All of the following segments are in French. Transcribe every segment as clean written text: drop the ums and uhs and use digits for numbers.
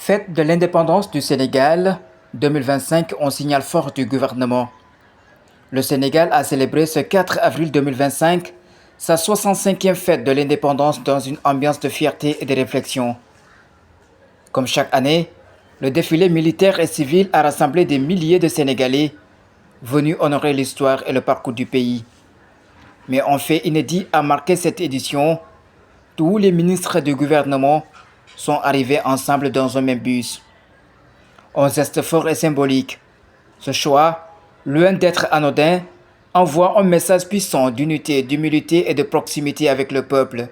Fête de l'indépendance du Sénégal 2025, on signale fort du gouvernement. Le Sénégal a célébré ce 4 avril 2025 sa 65e fête de l'indépendance dans une ambiance de fierté et de réflexion. Comme chaque année, le défilé militaire et civil a rassemblé des milliers de Sénégalais venus honorer l'histoire et le parcours du pays. Mais un fait inédit a marqué cette édition. Tous les ministres du gouvernement sont arrivés ensemble dans un même bus. Un geste fort et symbolique. Ce choix, loin d'être anodin, envoie un message puissant d'unité, d'humilité et de proximité avec le peuple.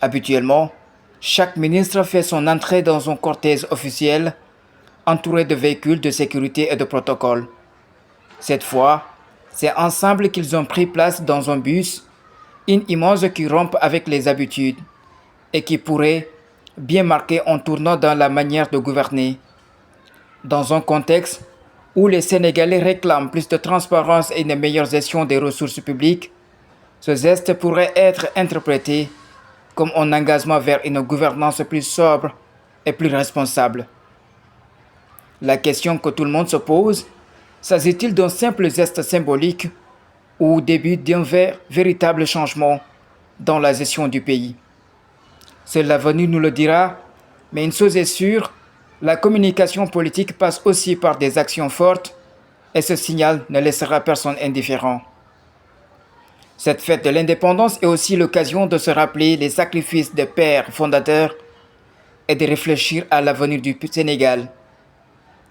Habituellement, chaque ministre fait son entrée dans un cortège officiel, entouré de véhicules de sécurité et de protocoles. Cette fois, c'est ensemble qu'ils ont pris place dans un bus, une image qui rompt avec les habitudes et qui pourrait bien marquer un tournant dans la manière de gouverner. Dans un contexte où les Sénégalais réclament plus de transparence et une meilleure gestion des ressources publiques, ce geste pourrait être interprété comme un engagement vers une gouvernance plus sobre et plus responsable. La question que tout le monde se pose, s'agit-il d'un simple geste symbolique ou au début d'un véritable changement dans la gestion du pays? Seul l'avenir nous le dira, mais une chose est sûre, la communication politique passe aussi par des actions fortes et ce signal ne laissera personne indifférent. Cette fête de l'indépendance est aussi l'occasion de se rappeler les sacrifices des pères fondateurs et de réfléchir à l'avenir du Sénégal.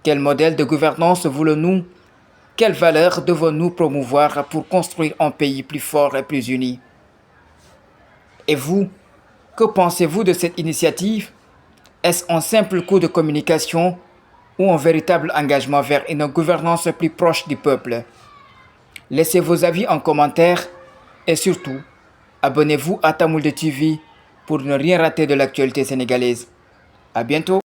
Quel modèle de gouvernance voulons-nous? Quelles valeurs devons-nous promouvoir pour construire un pays plus fort et plus uni? Et vous, que pensez-vous de cette initiative? Est-ce un simple coup de communication ou un véritable engagement vers une gouvernance plus proche du peuple? Laissez vos avis en commentaire et surtout, abonnez-vous à Tamoulde TV pour ne rien rater de l'actualité sénégalaise. À bientôt!